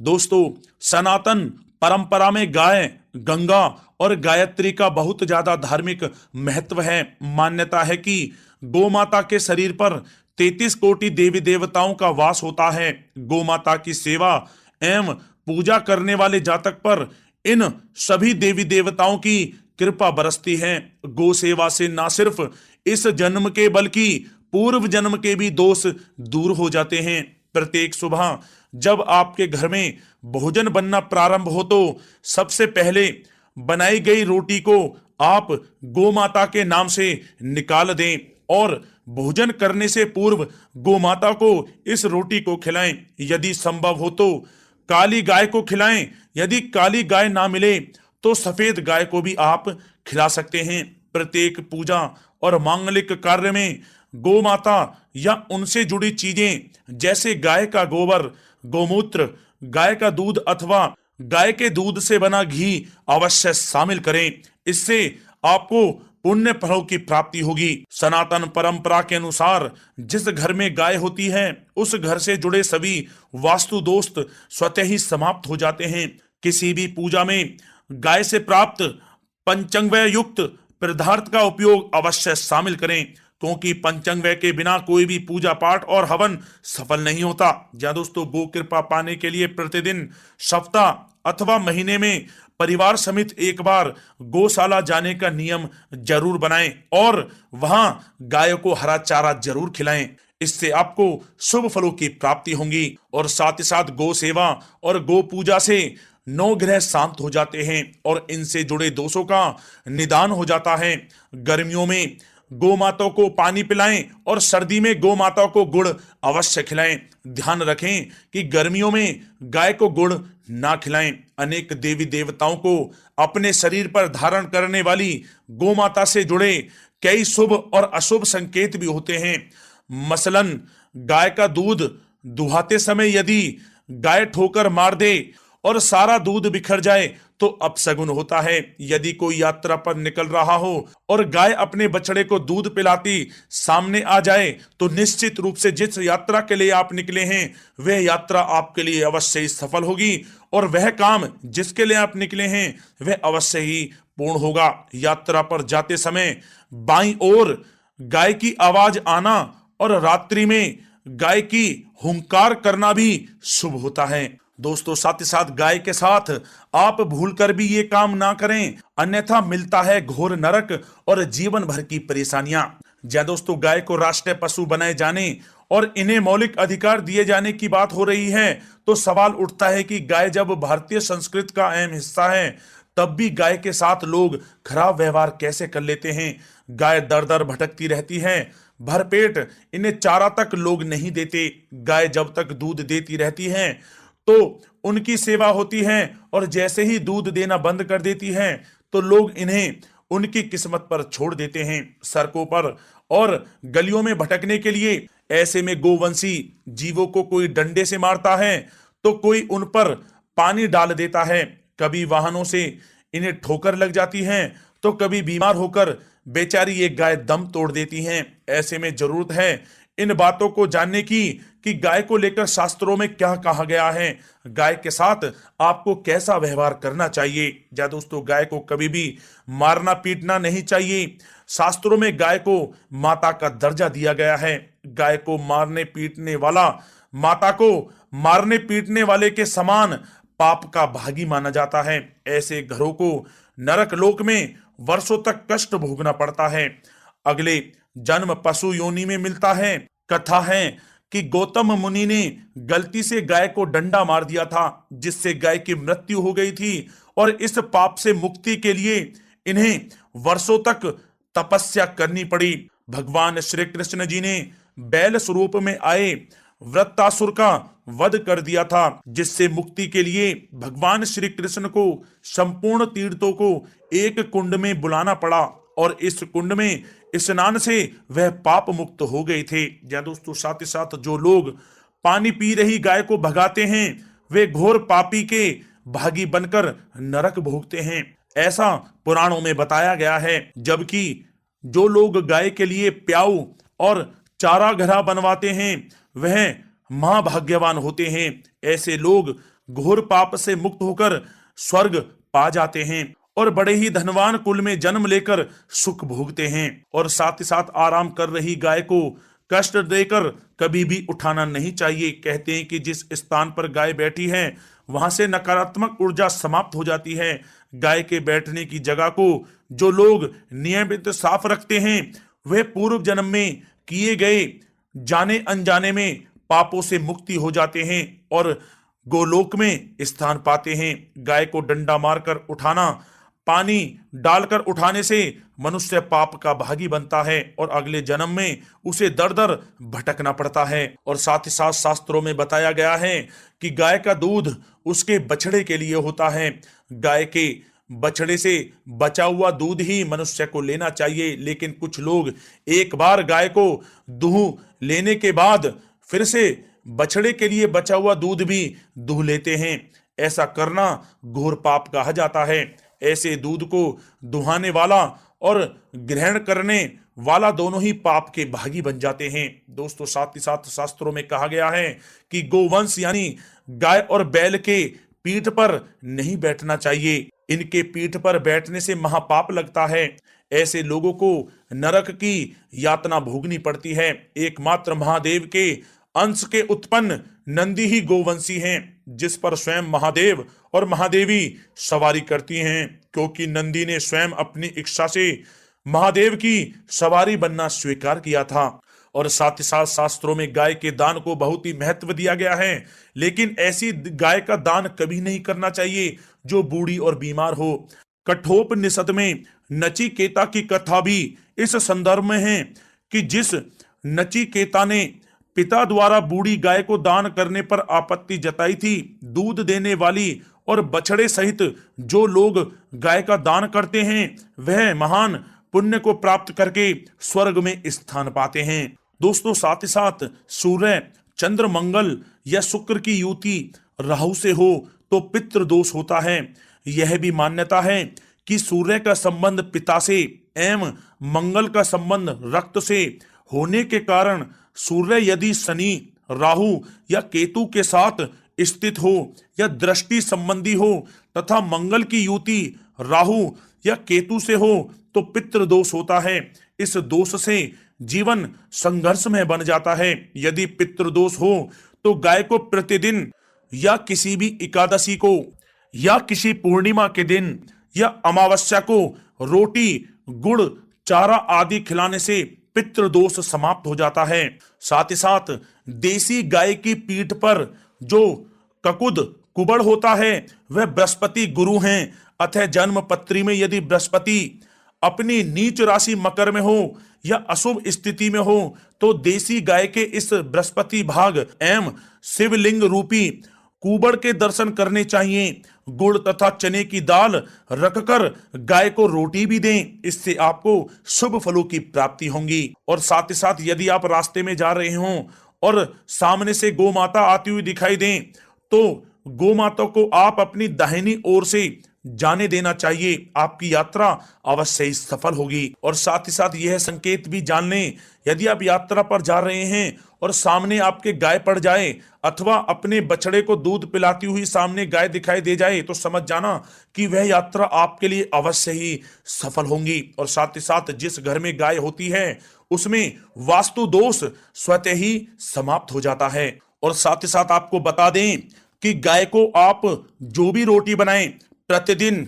दोस्तों, सनातन परंपरा में गाय, गंगा और गायत्री का बहुत ज्यादा धार्मिक महत्व है। मान्यता है कि गोमाता के शरीर पर 33 कोटि देवी देवताओं का वास होता है। गोमाता की सेवा एवं पूजा करने वाले जातक पर इन सभी देवी देवताओं की कृपा बरसती है। गो सेवा से ना सिर्फ इस जन्म के बल्कि पूर्व जन्म के भी दोष दूर हो जाते हैं। प्रत्येक सुबह जब आपके घर में भोजन बनना प्रारंभ हो तो सबसे पहले बनाई गई रोटी को आप गोमाता के नाम से निकाल दें और भोजन करने से पूर्व गोमाता को इस रोटी को खिलाएं। यदि संभव हो तो काली गाय को खिलाएं। यदि काली गाय ना मिले तो सफेद गाय को भी आप खिला सकते हैं। प्रत्येक पूजा और मांगलिक कार्य में गोमाता या उनसे जुड़ी चीजें जैसे गाय का गोबर, गोमूत्र, गाय का दूध अथवा गाय के दूध से बना घी अवश्य शामिल करें। इससे आपको पुण्य फलों की प्राप्ति होगी। सनातन परंपरा के अनुसार जिस घर में गाय होती है उस घर से जुड़े सभी वास्तु दोष स्वतः ही समाप्त हो जाते हैं। किसी भी पूजा में गाय से प्राप्त पंचंगव्य युक्त पदार्थ का उपयोग अवश्य शामिल करें, क्योंकि पंचंगव्य के बिना कोई भी पूजा पाठ और हवन सफल नहीं होता। या दोस्तों, गो कृपा पाने के लिए प्रतिदिन, सप्ताह अथवा महीने में परिवार समेत एक बार गौशाला जाने का नियम जरूर बनाएं और वहां गायों को हरा चारा जरूर खिलाएं। इससे आपको शुभ फलों की प्राप्ति होगी और साथ ही साथ गौ सेवा और गौ पूजा से 9 ग्रह शांत हो जाते हैं और इनसे जुड़े दोषों का निदान हो जाता है। गर्मियों में गौ माता को पानी पिलाएं और सर्दी में गौ माता को गुड़ अवश्य खिलाएं। ध्यान रखें कि गर्मियों में गाय को गुड़ ना खिलाएं। अनेक देवी देवताओं को अपने शरीर पर धारण करने वाली गौ माता से जुड़े कई शुभ और अशुभ संकेत भी होते हैं। मसलन, गाय का दूध दुहाते समय यदि गाय ठोकर मार दे और सारा दूध बिखर जाए तो अपशगुन होता है। यदि कोई यात्रा पर निकल रहा हो और गाय अपने बछड़े को दूध पिलाती सामने आ जाए तो निश्चित रूप से जिस यात्रा के लिए आप निकले हैं वह यात्रा आपके लिए अवश्य ही सफल होगी और वह काम जिसके लिए आप निकले हैं वह अवश्य ही पूर्ण होगा। यात्रा पर जाते समय बाईं ओर गाय की आवाज आना और रात्रि में गाय की हुंकार करना भी शुभ होता है। दोस्तों, साथ ही साथ गाय के साथ आप भूलकर भी ये काम ना करें, अन्यथा मिलता है घोर नरक और जीवन भर की परेशानियां। जय दोस्तों, गाय को राष्ट्रीय पशु बनाए जाने और इन्हें मौलिक अधिकार दिए जाने की बात हो रही है तो सवाल उठता है कि गाय जब भारतीय संस्कृति का अहम हिस्सा है तब भी गाय के साथ लोग खराब व्यवहार कैसे कर लेते हैं। गाय दर दर भटकती रहती है, भरपेट इन्हें चारा तक लोग नहीं देते। गाय जब तक दूध देती रहती है तो उनकी सेवा होती है और जैसे ही दूध देना बंद कर देती है तो लोग इन्हें उनकी किस्मत पर छोड़ देते हैं, सड़कों पर और गलियों में भटकने के लिए। ऐसे में गोवंशी जीवों को कोई डंडे से मारता है तो कोई उन पर पानी डाल देता है। कभी वाहनों से इन्हें ठोकर लग जाती है तो कभी बीमार होकर बेचारी ये गाय दम तोड़ देती हैं। ऐसे में जरूरत है इन बातों को जानने की कि गाय को लेकर शास्त्रों में क्या कहा गया है, गाय के साथ आपको कैसा व्यवहार करना चाहिए। या दोस्तों, गाय को कभी भी मारना पीटना नहीं चाहिए। शास्त्रों में गाय को माता का दर्जा दिया गया है। गाय को मारने पीटने वाला माता को मारने पीटने वाले के समान पाप का भागी माना जाता है। ऐसे घरों को नरक लोक में वर्षों तक कष्ट भोगना पड़ता है। अगले जन्म पशु योनि में मिलता है। कथा है कि गौतम मुनि ने गलती से गाय को डंडा मार दिया था जिससे गाय की मृत्यु हो गई थी और इस पाप से मुक्ति के लिए इन्हें वर्षों तक तपस्या करनी पड़ी। भगवान श्री कृष्ण जी ने बैल स्वरूप में आए वृत्तासुर का वध कर दिया था, जिससे मुक्ति के लिए भगवान श्री कृष्ण को संपूर्ण तीर्थों को एक कुंड में बुलाना पड़ा और इस कुंड में स्नान से वह पाप मुक्त हो गए थे। या दोस्तों, साथ ही साथ जो लोग पानी पी रही गाय को भगाते हैं वे घोर पापी के भागी बनकर नरक भोगते हैं, ऐसा पुराणों में बताया गया है। जबकि जो लोग गाय के लिए प्याऊ और चारा घरा बनवाते हैं वह महाभाग्यवान होते हैं। ऐसे लोग घोर पाप से मुक्त होकर स्वर्ग पा जाते हैं और बड़े ही धनवान कुल में जन्म लेकर सुख भोगते हैं। और साथ ही साथ आराम कर रही गाय को कष्ट देकर कभी भी उठाना नहीं चाहिए। कहते हैं कि जिस स्थान पर गाय बैठी है वहां से नकारात्मक ऊर्जा समाप्त हो जाती है। गाय के बैठने की जगह को जो लोग नियमित साफ रखते हैं वे पूर्व जन्म में किए गए जाने अनजाने में पापों से मुक्ति हो जाते हैं और गोलोक में स्थान पाते हैं। गाय को डंडा मारकर उठाना, पानी डालकर उठाने से मनुष्य पाप का भागी बनता है और अगले जन्म में उसे दर दर भटकना पड़ता है। और साथ ही साथ शास्त्रों में बताया गया है कि गाय का दूध उसके बछड़े के लिए होता है। गाय के बछड़े से बचा हुआ दूध ही मनुष्य को लेना चाहिए, लेकिन कुछ लोग एक बार गाय को दूह लेने के बाद फिर से बछड़े के लिए बचा हुआ दूध भी दूह लेते हैं। ऐसा करना घोर पाप कहा जाता है। ऐसे दूध को दुहाने वाला और ग्रहण करने वाला दोनों ही पाप के भागी बन जाते हैं। दोस्तों, साथ ही साथ शास्त्रों में कहा गया है कि गोवंश यानी गाय और बैल के पीठ पर नहीं बैठना चाहिए। इनके पीठ पर बैठने से महापाप लगता है। ऐसे लोगों को नरक की यातना भोगनी पड़ती है। एकमात्र महादेव के अंश के उत्पन्न नंदी ही गोवंशी हैं, जिस पर स्वयं महादेव और महादेवी सवारी करती हैं, क्योंकि नंदी ने स्वयं अपनी इच्छा से महादेव की सवारी बनना स्वीकार किया था। और साथ ही साथ शास्त्रों में गाय के दान को बहुत ही महत्व दिया गया है, लेकिन ऐसी गाय का दान कभी नहीं करना चाहिए जो बूढ़ी और बीमार हो। कठोपनिषद में नचिकेता की कथा भी इस संदर्भ में है कि जिस नचिकेता ने पिता द्वारा बूढ़ी गाय को दान करने पर आपत्ति जताई थी, दूध देने वाली और बछड़े सहित जो लोग गाय का दान करते हैं वह महान पुण्य को प्राप्त करके स्वर्ग में स्थान पाते हैं। दोस्तों, साथ ही साथ सूर्य, चंद्र, मंगल या शुक्र की युति राहु से हो तो पितृ दोष होता है। यह भी मान्यता है कि सूर्य का संबंध पिता से एवं मंगल का संबंध रक्त से होने के कारण सूर्य यदि शनि, राहु या केतु के साथ स्थित हो या दृष्टि संबंधी हो तथा मंगल की युति राहु या केतु से हो तो पितृ दोष होता है। इस दोष से जीवन संघर्ष में बन जाता है। यदि पितृ दोष हो तो गाय को प्रतिदिन या किसी भी एकादशी को या किसी पूर्णिमा के दिन या अमावस्या को रोटी, गुड़, चारा आदि खिलाने से पितृ दोष समाप्त हो जाता है। साथ ही साथ देसी गाय की पीठ पर जो ककुद कुबड़ होता है वह बृहस्पति गुरु हैं। अतः जन्म पत्री में यदि बृहस्पति अपनी नीच राशि मकर में हो या अशुभ स्थिति में हो तो देसी गाय के इस बृहस्पति भाग एवं शिवलिंग रूपी कुबड़ के दर्शन करने चाहिए। गुड़ तथा चने की दाल रखकर गाय को रोटी भी दें, इससे आपको शुभ फलों की प्राप्ति होगी। और साथ ही साथ यदि आप रास्ते में जा रहे हों और सामने से गौ माता आती हुई दिखाई दें तो गौ माता को आप अपनी दाहिनी ओर से जाने देना चाहिए। आपकी यात्रा अवश्य ही सफल होगी। और साथ ही साथ यह संकेत भी जान लें, यदि आप यात्रा पर जा रहे हैं और सामने आपके गाय पड़ जाए अथवा अपने बछड़े को दूध पिलाती हुई सामने गाय दिखाई दे जाए तो समझ जाना कि वह यात्रा आपके लिए अवश्य ही सफल होगी। और साथ ही साथ जिस घर में गाय होती है उसमें वास्तु दोष स्वतः ही समाप्त हो जाता है। और साथ ही साथ आपको बता दें कि गाय को आप जो भी रोटी बनाएं प्रतिदिन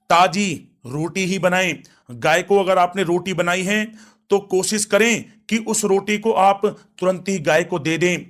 ताजी रोटी ही बनाएं। गाय को अगर आपने रोटी बनाई है तो कोशिश करें कि उस रोटी को आप तुरंत ही गाय को दे दें।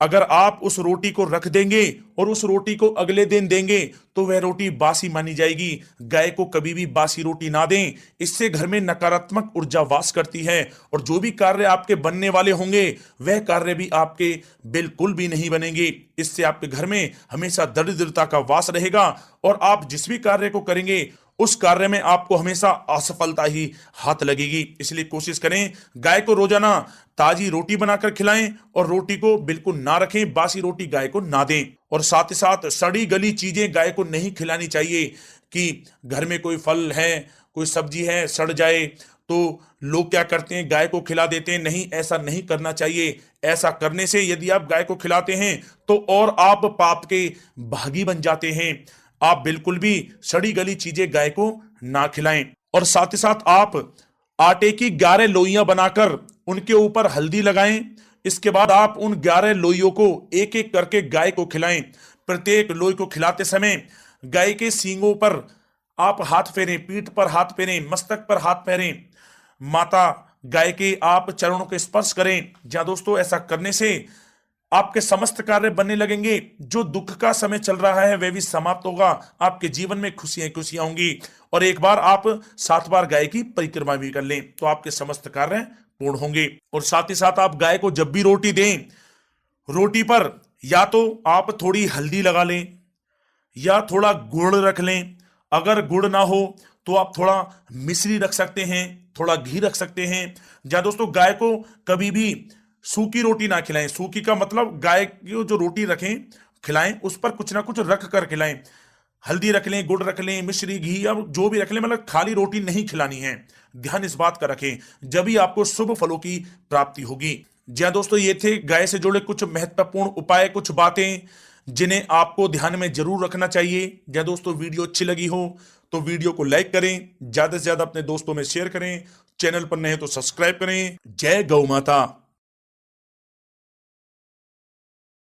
अगर आप उस रोटी को रख देंगे और उस रोटी को अगले दिन देंगे तो वह रोटी बासी मानी जाएगी। गाय को कभी भी बासी रोटी ना दें, इससे घर में नकारात्मक ऊर्जा वास करती है और जो भी कार्य आपके बनने वाले होंगे वह कार्य भी आपके बिल्कुल भी नहीं बनेंगे। इससे आपके घर में हमेशा दरिद्रता का वास रहेगा और आप जिस भी कार्य को करेंगे उस कार्य में आपको हमेशा असफलता ही हाथ लगेगी। इसलिए कोशिश करें गाय को रोजाना ताजी रोटी बनाकर खिलाएं और रोटी को बिल्कुल ना रखें, बासी रोटी गाय को ना दें। और साथ ही साथ सड़ी गली चीजें गाय को नहीं खिलानी चाहिए कि घर में कोई फल है, कोई सब्जी है, सड़ जाए तो लोग क्या करते हैं, गाय को खिला देते हैं। नहीं, ऐसा नहीं करना चाहिए। ऐसा करने से यदि आप गाय को खिलाते हैं तो और आप पाप के भागी बन जाते हैं। आप बिल्कुल भी सड़ी गली चीजें गाय को ना खिलाएं। और साथ ही साथ आप आटे की 11 लोइयां बनाकर उनके ऊपर हल्दी लगाएं। इसके बाद आप उन 11 लोइयों को एक एक करके गाय को खिलाएं। प्रत्येक लोई को खिलाते समय गाय के सींगों पर आप हाथ फेरें, पीठ पर हाथ फेरें, मस्तक पर हाथ फेरें, माता गाय के आप चरणों के स्पर्श करें। जहां दोस्तों ऐसा करने से आपके समस्त कार्य बनने लगेंगे। जो दुख का समय चल रहा है वह भी समाप्त होगा। आपके जीवन में खुशियां खुशियां होंगी। और एक बार आप 7 बार गाय की परिक्रमा भी कर लें तो आपके समस्त कार्य पूर्ण होंगे। और साथ ही साथ आप गाय को जब भी रोटी दें, रोटी पर या तो आप थोड़ी हल्दी लगा लें या थोड़ा गुड़ रख लें। अगर गुड़ ना हो तो आप थोड़ा मिश्री रख सकते हैं, थोड़ा घी रख सकते हैं। जहां दोस्तों गाय को कभी भी सूखी रोटी ना खिलाएं। सूखी का मतलब गाय की जो रोटी रखें खिलाएं उस पर कुछ ना कुछ रख कर खिलाएं। हल्दी रख लें, गुड़ रख लें, मिश्री, घी या जो भी रख लें, मतलब खाली रोटी नहीं खिलानी है। ध्यान इस बात का रखें, जब ही आपको शुभ फलों की प्राप्ति होगी। जी हाँ दोस्तों, ये थे गाय से जुड़े कुछ महत्वपूर्ण उपाय, कुछ बातें जिन्हें आपको ध्यान में जरूर रखना चाहिए। या दोस्तों वीडियो अच्छी लगी हो तो वीडियो को लाइक करें, ज्यादा से ज्यादा अपने दोस्तों में शेयर करें, चैनल पर नए तो सब्सक्राइब करें। जय गौ माता।